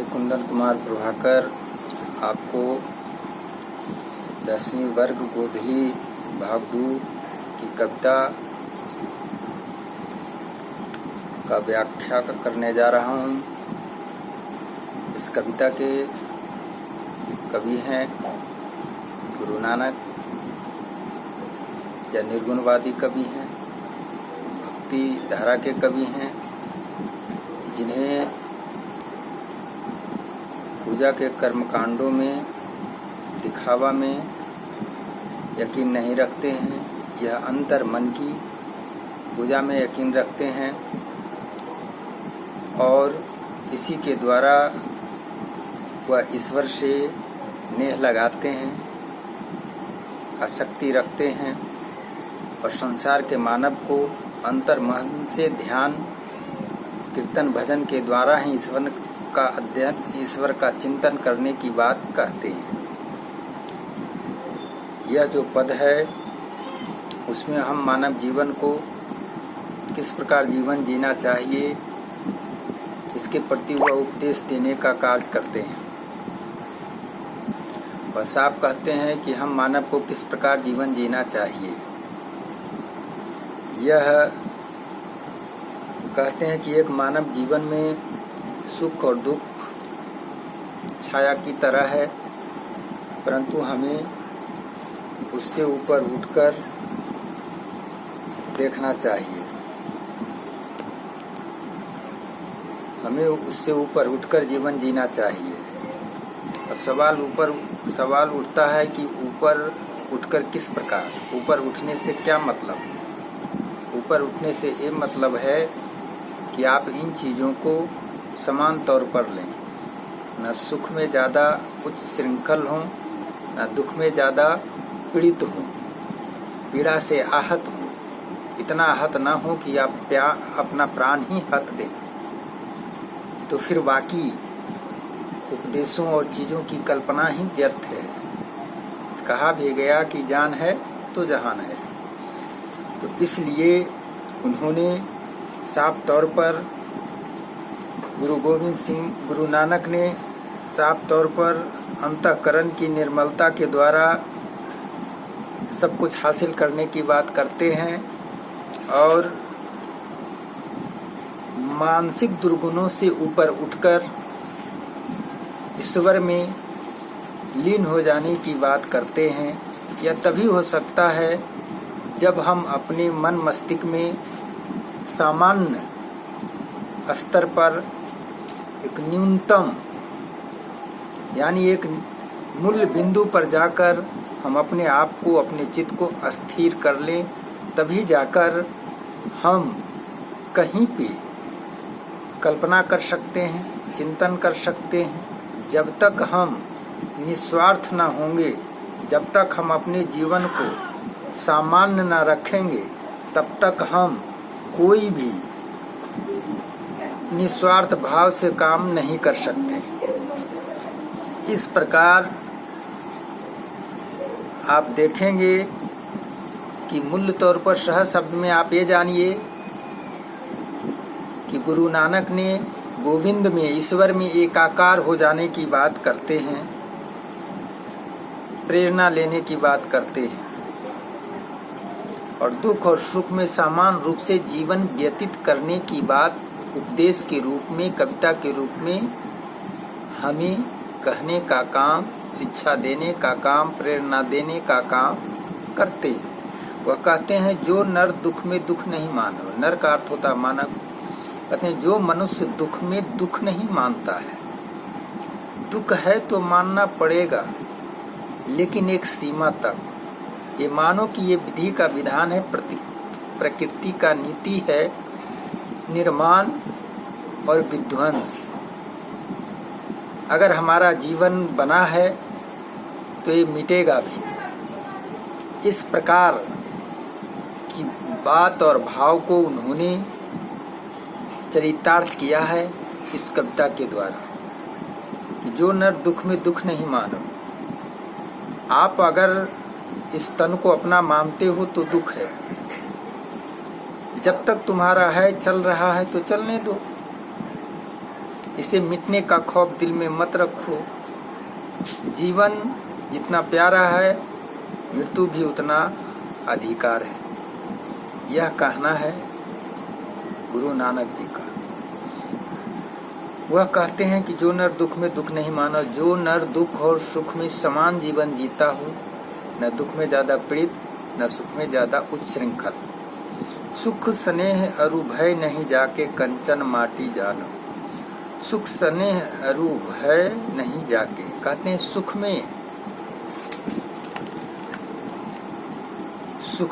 कुंदन कुमार प्रभाकर आपको 10वीं वर्ग गोधली भाग 2 की कविता का व्याख्या करने जा रहा हूँ। इस कविता के कवि हैं गुरु नानक, या निर्गुणवादी कवि हैं, भक्ति धारा के कवि हैं, जिन्हें पूजा के कर्मकांडों में दिखावा में यकीन नहीं रखते हैं। यह अंतर मन की पूजा में यकीन रखते हैं और इसी के द्वारा वह ईश्वर से नेह लगाते हैं, आसक्ति रखते हैं और संसार के मानव को अंतर्मन से ध्यान, कीर्तन, भजन के द्वारा ही ईश्वर का अध्ययन, ईश्वर का चिंतन करने की बात कहते हैं। यह जो पद है उसमें हम मानव जीवन को किस प्रकार जीवन जीना चाहिए, इसके प्रति वह उपदेश देने का कार्य करते हैं। वह साफ कहते हैं कि हम मानव को किस प्रकार जीवन जीना चाहिए। यह कहते हैं कि एक मानव जीवन में सुख और दुख छाया की तरह है, परंतु हमें उससे ऊपर उठकर देखना चाहिए। हमें उससे ऊपर उठकर जीवन जीना चाहिए। अब सवाल उठता है कि ऊपर उठकर किस प्रकार, ऊपर उठने से क्या मतलब? ऊपर उठने से ये मतलब है कि आप इन चीज़ों को समान तौर पर लें, न सुख में ज़्यादा उच्च श्रृंखल हों, न दुख में ज़्यादा पीड़ित हों, पीड़ा से आहत हों, इतना आहत ना हो कि आप अपना प्राण ही हक दें। तो फिर बाकी उपदेशों और चीज़ों की कल्पना ही व्यर्थ है। कहा भी गया कि जान है तो जहान है। तो इसलिए उन्होंने साफ तौर पर गुरु नानक ने साफ तौर पर अंतःकरण की निर्मलता के द्वारा सब कुछ हासिल करने की बात करते हैं और मानसिक दुर्गुणों से ऊपर उठकर ईश्वर में लीन हो जाने की बात करते हैं। यह तभी हो सकता है जब हम अपने मन मस्तिष्क में सामान्य स्तर पर एक न्यूनतम यानी एक मूल बिंदु पर जाकर हम अपने आप को, अपने चित्त को अस्थिर कर लें। तभी जाकर हम कहीं पे कल्पना कर सकते हैं, चिंतन कर सकते हैं। जब तक हम निस्वार्थ न होंगे, जब तक हम अपने जीवन को सामान्य न रखेंगे, तब तक हम कोई भी निस्वार्थ भाव से काम नहीं कर सकते। इस प्रकार आप देखेंगे कि मूल तौर पर सहज शब्द में आप ये जानिए कि गुरु नानक ने गोविंद में, ईश्वर में एकाकार हो जाने की बात करते हैं, प्रेरणा लेने की बात करते हैं और दुख और सुख में समान रूप से जीवन व्यतीत करने की बात उपदेश के रूप में, कविता के रूप में हमें कहने का काम, शिक्षा देने का काम, प्रेरणा देने का काम करते हैं। वह कहते हैं जो नर दुख में दुख नहीं मानो, नर का अर्थ होता मानव। कहते हैं जो मनुष्य दुख में दुख नहीं मानता है, दुख है तो मानना पड़ेगा, लेकिन एक सीमा तक। ये मानो कि ये विधि का विधान है, प्रकृति का नीति है, निर्माण और विध्वंस। अगर हमारा जीवन बना है तो ये मिटेगा भी। इस प्रकार की बात और भाव को उन्होंने चरितार्थ किया है इस कविता के द्वारा कि जो नर दुख में दुख नहीं मानो। आप अगर इस तन को अपना मानते हो तो दुख है, जब तक तुम्हारा है, चल रहा है तो चलने दो। इसे मिटने का खौफ दिल में मत रखो। जीवन जितना प्यारा है, मृत्यु भी उतना अधिकार है। यह कहना है गुरु नानक जी का। वह कहते हैं कि जो नर दुख में दुख नहीं माना, जो नर दुख और सुख में समान जीवन जीता हो, न दुख में ज्यादा पीड़ित न सुख में ज्यादा उच्छृंखल। सुख स्नेह अरु भय नहीं जाके कंचन माटी जानो। सुख स्नेह अरु भय नहीं जाके, कहते हैं सुख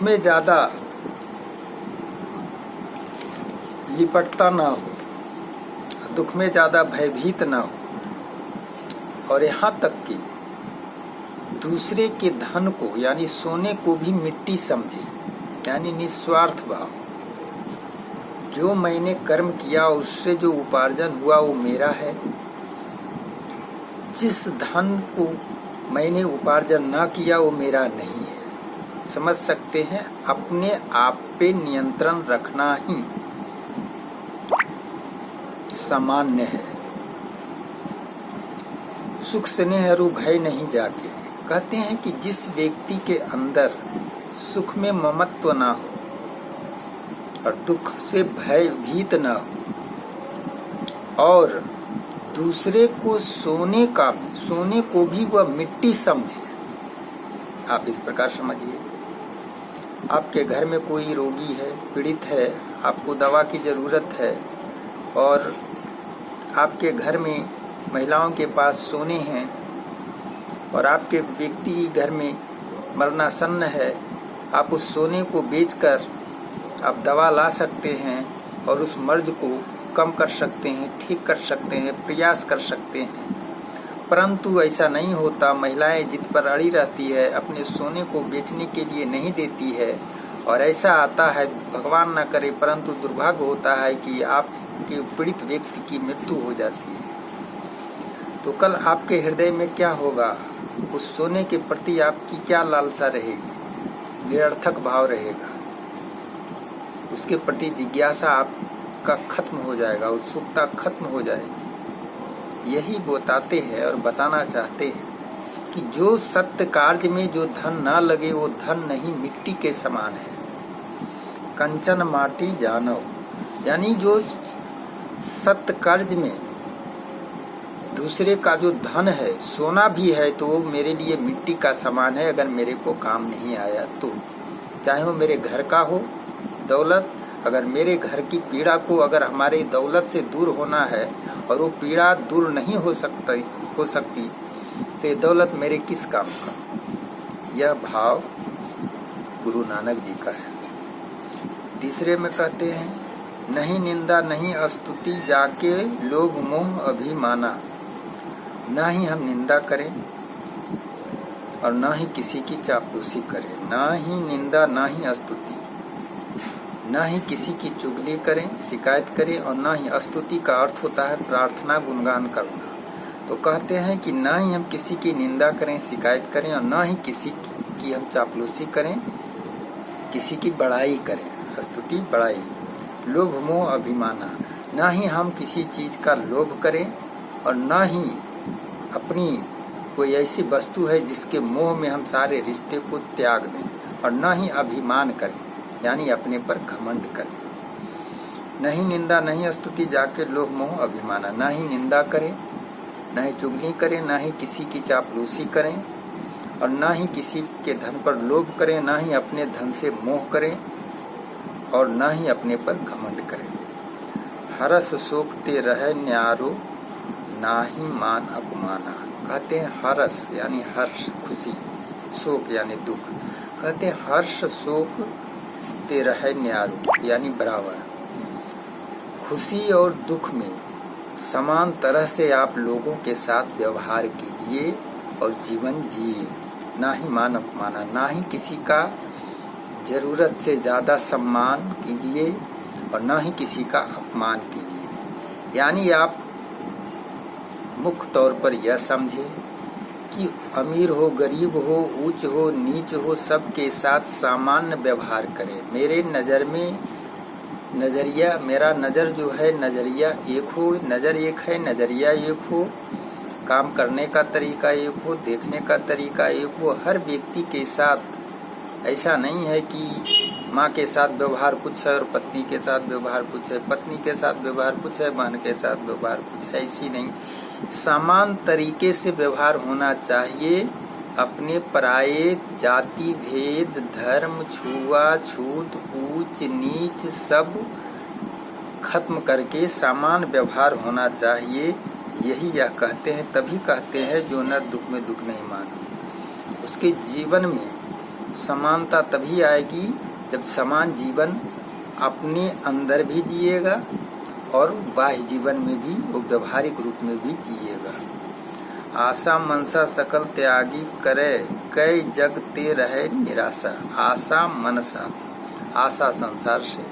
में ज्यादा लिपटता ना हो, दुख में ज्यादा भयभीत ना हो, और यहाँ तक कि दूसरे के धन को यानी सोने को भी मिट्टी समझे, यानी निस्वार्थ भाव। जो मैंने कर्म किया उससे जो उपार्जन हुआ वो मेरा है। जिस धन को मैंने उपार्जन ना किया वो मेरा नहीं है। समझ सकते हैं, अपने आप पे नियंत्रण रखना ही सामान्य है। सुख स्नेह अरु भय नहीं जाके, कहते हैं कि जिस व्यक्ति के अंदर सुख में ममत्व ना हो और दुख से भयभीत ना हो, और दूसरे को सोने को भी वह मिट्टी समझे। आप इस प्रकार समझिए, आपके घर में कोई रोगी है, पीड़ित है, आपको दवा की जरूरत है, और आपके घर में महिलाओं के पास सोने हैं, और आपके व्यक्ति घर में मरणासन्न है। आप उस सोने को बेचकर आप दवा ला सकते हैं और उस मर्ज को कम कर सकते हैं, ठीक कर सकते हैं, प्रयास कर सकते हैं। परंतु ऐसा नहीं होता। महिलाएं जिद पर अड़ी रहती है, अपने सोने को बेचने के लिए नहीं देती है, और ऐसा आता है, भगवान ना करे, परंतु दुर्भाग्य होता है कि आपके पीड़ित व्यक्ति की मृत्यु हो जाती है। तो कल आपके हृदय में क्या होगा? उस सोने के प्रति आपकी क्या लालसा रहेगी? निरर्थक भाव रहेगा। उसके प्रति जिज्ञासा आपका खत्म हो जाएगा, उत्सुकता खत्म हो जाएगी। यही बताते हैं और बताना चाहते हैं कि जो सत्य कार्य में जो धन ना लगे वो धन नहीं, मिट्टी के समान है। कंचन माटी जानो, यानी जो सत्य कार्य में दूसरे का जो धन है, सोना भी है, तो वो मेरे लिए मिट्टी का समान है। अगर मेरे को काम नहीं आया तो, चाहे वो मेरे घर का हो दौलत, अगर मेरे घर की पीड़ा को अगर हमारे दौलत से दूर होना है और वो पीड़ा दूर नहीं हो सकती तो ये दौलत मेरे किस काम का? यह भाव गुरु नानक जी का है। तीसरे में कहते हैं, नहीं निंदा नहीं स्तुति जाके लोभ मोह अभिमाना। ना ही हम निंदा करें और ना ही किसी की चापलूसी करें, ना ही निंदा ना ही स्तुति, ना ही किसी की चुगली करें, शिकायत करें, और ना ही स्तुति का अर्थ होता है प्रार्थना, गुणगान करना। तो कहते हैं कि ना ही हम किसी की निंदा करें, शिकायत करें, और ना ही किसी की हम चापलूसी करें, किसी की बड़ाई करें, स्तुति बड़ाई। लोभ मोह अभिमाना, ना ही हम किसी चीज का लोभ करें और ना ही अपनी कोई ऐसी वस्तु है जिसके मोह में हम सारे रिश्ते को त्याग दें, और ना ही अभिमान करें यानी अपने पर घमंड करें। नहीं निंदा नहीं स्तुति जाके लोभ मोह अभिमाना, ना ही निंदा करें, ना ही चुगली करें, ना ही किसी की चापलूसी करें, और ना ही किसी के धन पर लोभ करें, ना ही अपने धन से मोह करें, और ना ही अपने पर घमंड करें। हरस शोक ते रहे न्यारो, ना ही मान अपमाना। कहते हैं हरस यानी हर्ष खुशी, शोक यानी दुख। कहते हैं हर्ष शोक ते रहे न्यारो यानी बराबर। खुशी और दुख में समान तरह से आप लोगों के साथ व्यवहार कीजिए और जीवन जिए। ना ही मान अपमाना, ना ही किसी का जरूरत से ज़्यादा सम्मान कीजिए और ना ही किसी का अपमान कीजिए। यानी आप मुख्य तौर पर यह समझे कि अमीर हो, गरीब हो, ऊंच हो, नीच हो, सबके साथ सामान्य व्यवहार करें। मेरे नज़र में नज़रिया, मेरा नज़र जो है नज़रिया एक हो, नज़र एक है, नज़रिया एक हो, काम करने का तरीका एक हो, देखने का तरीका एक हो। हर व्यक्ति के साथ ऐसा नहीं है कि माँ के साथ व्यवहार कुछ है और पत्नी के साथ व्यवहार कुछ है, पत्नी के साथ व्यवहार कुछ है, बहन के साथ व्यवहार कुछ है, ऐसी नहीं। समान तरीके से व्यवहार होना चाहिए। अपने पराये, जाति भेद, धर्म, छुआछूत, ऊंच नीच सब खत्म करके समान व्यवहार होना चाहिए। यही यह कहते हैं, तभी कहते हैं जो नर दुख में दुख नहीं मानो। उसके जीवन में समानता तभी आएगी जब समान जीवन अपने अंदर भी जिएगा और बाह्य जीवन में भी, वो व्यवहारिक रूप में भी जिएगा। आशा मनसा सकल त्यागी करे, कई जग ते रहे निराशा। आशा मनसा, आशा संसार से,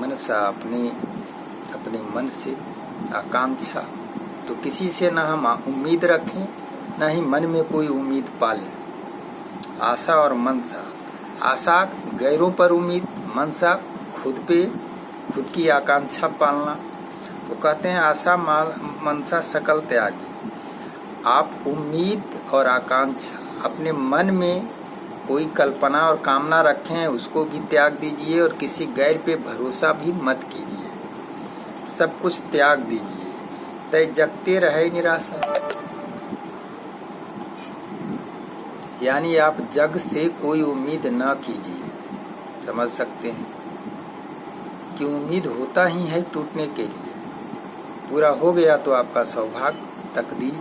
मनसा अपने मन से, आकांक्षा तो किसी से ना हम उम्मीद रखें, ना ही मन में कोई उम्मीद पालें। आशा और मनसा, आशा गैरों पर उम्मीद, मनसा खुद पे, खुद की आकांक्षा पालना। तो कहते हैं आशा मनसा सकल त्यागी। आप उम्मीद और आकांक्षा, अपने मन में कोई कल्पना और कामना रखें, उसको भी त्याग दीजिए और किसी गैर पे भरोसा भी मत कीजिए। सब कुछ त्याग दीजिए। तय जगते रहे निराशा, यानी आप जग से कोई उम्मीद न कीजिए। समझ सकते हैं कि उम्मीद होता ही है टूटने के लिए। पूरा हो गया तो आपका सौभाग्य, तकदीर,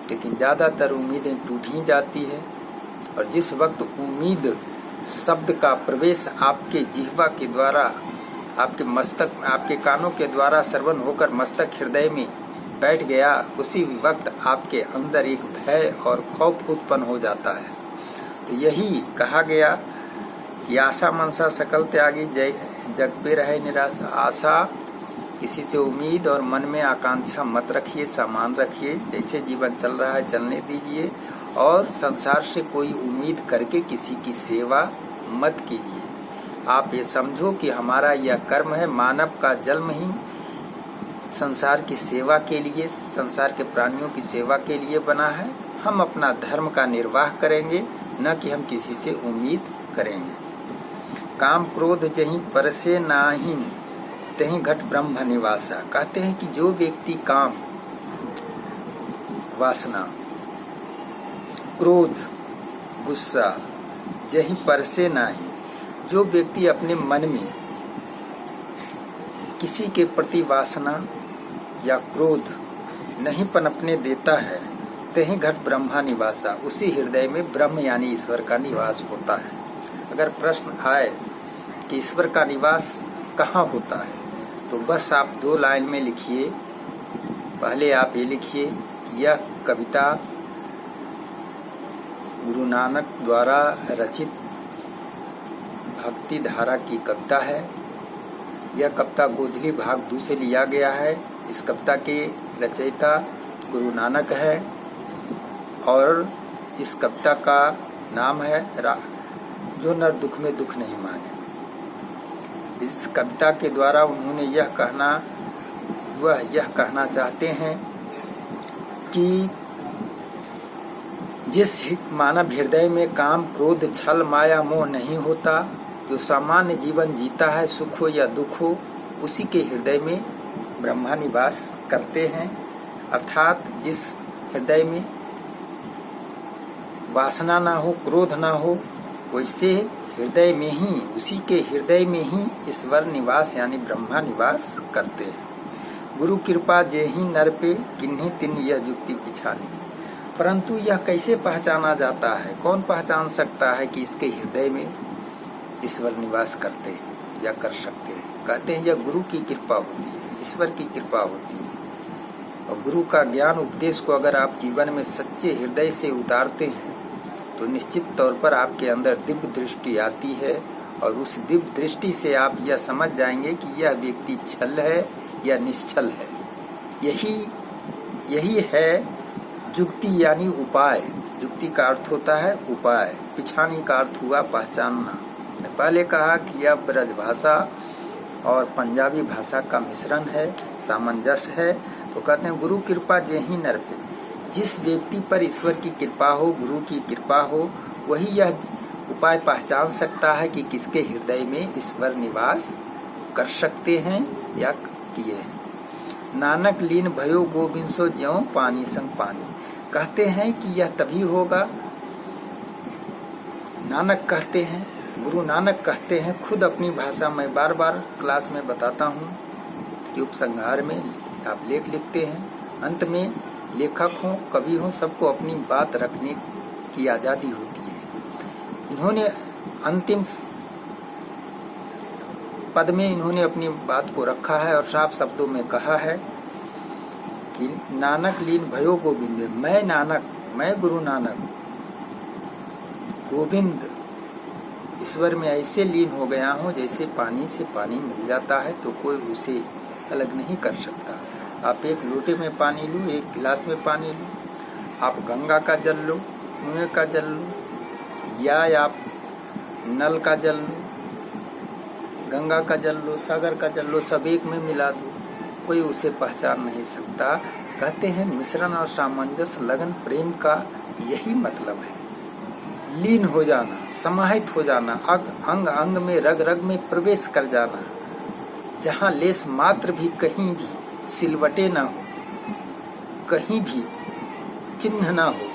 लेकिन ज़्यादातर उम्मीदें टूट ही जाती है। और जिस वक्त उम्मीद शब्द का प्रवेश आपके जिह्वा के द्वारा, आपके मस्तक, आपके कानों के द्वारा श्रवण होकर मस्तक हृदय में बैठ गया, उसी वक्त आपके अंदर एक भय और खौफ उत्पन्न हो जाता है। तो यही कहा गया कि आशा मनसा सकल त्यागी, जग पे रहे निराशा। आशा, किसी से उम्मीद और मन में आकांक्षा मत रखिए, सामान रखिए। जैसे जीवन चल रहा है चलने दीजिए और संसार से कोई उम्मीद करके किसी की सेवा मत कीजिए। आप ये समझो कि हमारा यह कर्म है, मानव का जन्म ही संसार की सेवा के लिए, संसार के प्राणियों की सेवा के लिए बना है। हम अपना धर्म का निर्वाह करेंगे, न कि हम किसी से उम्मीद करेंगे। काम क्रोध जहीं परसे नाही, तहीं घट ब्रह्म निवासा। कहते हैं कि जो व्यक्ति काम, वासना, क्रोध, गुस्सा जहीं परसे नाही, जो व्यक्ति अपने मन में किसी के प्रति वासना या क्रोध नहीं पनपने देता है, तहीं घट ब्रह्मा निवासा, उसी हृदय में ब्रह्म यानी ईश्वर का निवास होता है। अगर प्रश्न आए कि ईश्वर का निवास कहाँ होता है, तो बस आप 2 लाइन में लिखिए। पहले आप ये लिखिए, यह कविता गुरु नानक द्वारा रचित भक्ति धारा की कविता है। यह कविता गोधली भाग 2 से लिया गया है। इस कविता के रचयिता गुरु नानक है और इस कविता का नाम है जो नर दुख में दुख नहीं माने। इस कविता के द्वारा उन्होंने यह कहना चाहते हैं कि जिस मानव हृदय में काम, क्रोध, छल, माया, मोह नहीं होता, जो सामान्य जीवन जीता है, सुख हो या दुख हो, उसी के हृदय में ब्रह्मा निवास करते हैं। अर्थात जिस हृदय में वासना ना हो, क्रोध ना हो, वैसे हृदय में ही, उसी के हृदय में ही ईश्वर निवास यानी ब्रह्मा निवास करते हैं। गुरु कृपा जेहि नर पे, किन्हीं तिन यह जुक्ति पिछानी। परंतु यह कैसे पहचाना जाता है? कौन पहचान सकता है कि इसके हृदय में ईश्वर निवास करते हैं या कर सकते हैं? कहते हैं यह गुरु की कृपा होती है, ईश्वर की कृपा होती है। और गुरु का ज्ञान उपदेश को अगर आप जीवन में सच्चे हृदय से उतारते हैं तो निश्चित तौर पर आपके अंदर दिव्य दृष्टि आती है और उस दिव्य दृष्टि से आप यह समझ जाएंगे कि यह व्यक्ति छल है या निश्चल है। यही है जुक्ति यानी उपाय। जुक्ति का अर्थ होता है उपाय, पिछानी का अर्थ हुआ पहचानना। पहले कहा कि यह ब्रजभाषा और पंजाबी भाषा का मिश्रण है, सामंजस्य है। तो कहते हैं गुरु कृपा जेहि नर पे, जिस व्यक्ति पर ईश्वर की कृपा हो, गुरु की कृपा हो, वही यह उपाय पहचान सकता है कि किसके हृदय में ईश्वर निवास कर सकते हैं या किए हैं। नानक लीन भयो गोविंद सो ज्यों पानी संग पानी। कहते हैं कि यह तभी होगा, नानक कहते हैं, गुरु नानक कहते हैं खुद अपनी भाषा में, बार बार क्लास में बताता हूँ कि उपसंहार में आप लेख लिखते हैं, अंत में लेखक हो कवि हो सबको अपनी बात रखने की आज़ादी होती है। इन्होंने अंतिम पद में इन्होंने अपनी बात को रखा है और साफ शब्दों में कहा है कि नानक लीन भयो गोविंद, मैं नानक, मैं गुरु नानक गोविंद ईश्वर में ऐसे लीन हो गया हूँ जैसे पानी से पानी मिल जाता है तो कोई उसे अलग नहीं कर सकता। आप एक लोटे में पानी लो, एक गिलास में पानी लो, आप गंगा का जल लो, कुएं का जल लो, या आप नल का जल लो, गंगा का जल लो, सागर का जल लो, सब एक में मिला दो, कोई उसे पहचान नहीं सकता। कहते हैं मिश्रण और सामंजस्य लगन प्रेम का यही मतलब है, लीन हो जाना, समाहित हो जाना, अंग अंग में रग रग में प्रवेश कर जाना, जहाँ लेस मात्र भी कहीं भी सिलवटे ना हो, कहीं भी चिन्ह ना हो,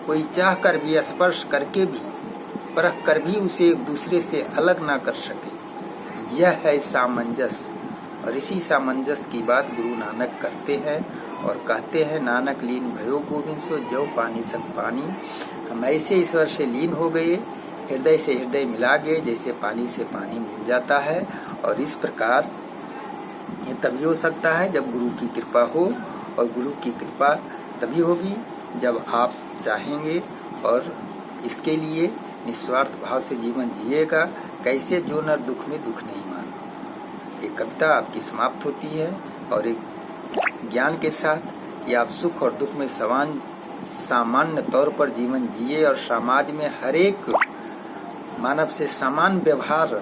कोई चाह कर भी स्पर्श करके भी परख कर भी उसे एक दूसरे से अलग ना कर सके। यह है सामंजस्य, और इसी सामंजस्य की बात गुरु नानक करते हैं और कहते हैं नानक लीन भयो गोविंद सो ज्यों पानी संग पानी। हम ऐसे ईश्वर से लीन हो गए, हृदय से हृदय मिला गए जैसे पानी से पानी मिल जाता है। और इस प्रकार ये तभी हो सकता है जब गुरु की कृपा हो, और गुरु की कृपा तभी होगी जब आप चाहेंगे और इसके लिए निस्वार्थ भाव से जीवन जिएगा। कैसे जो नर दुख में दुख नहीं मानो। एक कविता आपकी समाप्त होती है और एक ज्ञान के साथ कि आप सुख और दुख में सामान्य तौर पर जीवन जिए और समाज में हर एक मानव से समान व्यवहार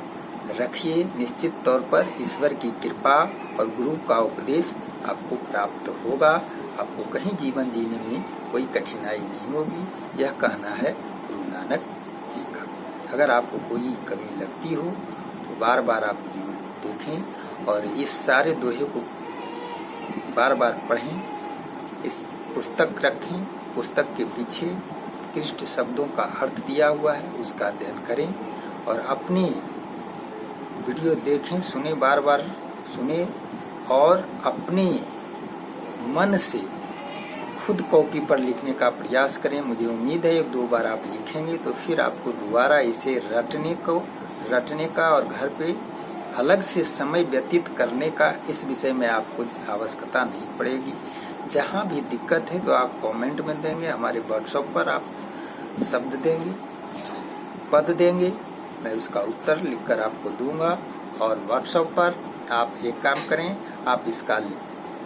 रखिए। निश्चित तौर पर ईश्वर की कृपा और गुरु का उपदेश आपको प्राप्त होगा। आपको कहीं जीवन जीने में कोई कठिनाई नहीं होगी। यह कहना है गुरु नानक जी का। अगर आपको कोई कमी लगती हो तो बार बार आप देखें और इस सारे दोहे को बार बार पढ़ें, इस पुस्तक रखें, पुस्तक के पीछे कृष्ण शब्दों का अर्थ दिया हुआ है उसका अध्ययन करें और अपनी वीडियो देखें, सुने, बार बार सुने और अपने मन से खुद कॉपी पर लिखने का प्रयास करें। मुझे उम्मीद है एक दो बार आप लिखेंगे तो फिर आपको दोबारा इसे रटने का और घर पे अलग से समय व्यतीत करने का इस विषय में आपको आवश्यकता नहीं पड़ेगी। जहाँ भी दिक्कत है तो आप कमेंट में देंगे, हमारे व्हाट्सएप पर आप शब्द देंगे, पद देंगे, मैं उसका उत्तर लिखकर आपको दूंगा। और व्हाट्सएप पर आप एक काम करें, आप इसका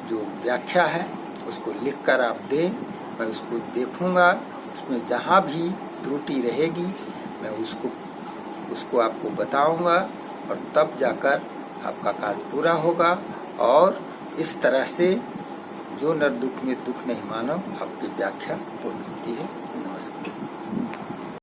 जो व्याख्या है उसको लिखकर आप दें, मैं उसको देखूंगा, उसमें जहाँ भी त्रुटि रहेगी मैं उसको आपको बताऊंगा और तब जाकर आपका कार्य पूरा होगा। और इस तरह से जो नर दुख में दुख नहीं मानो आपकी व्याख्या पूर्ण होती है।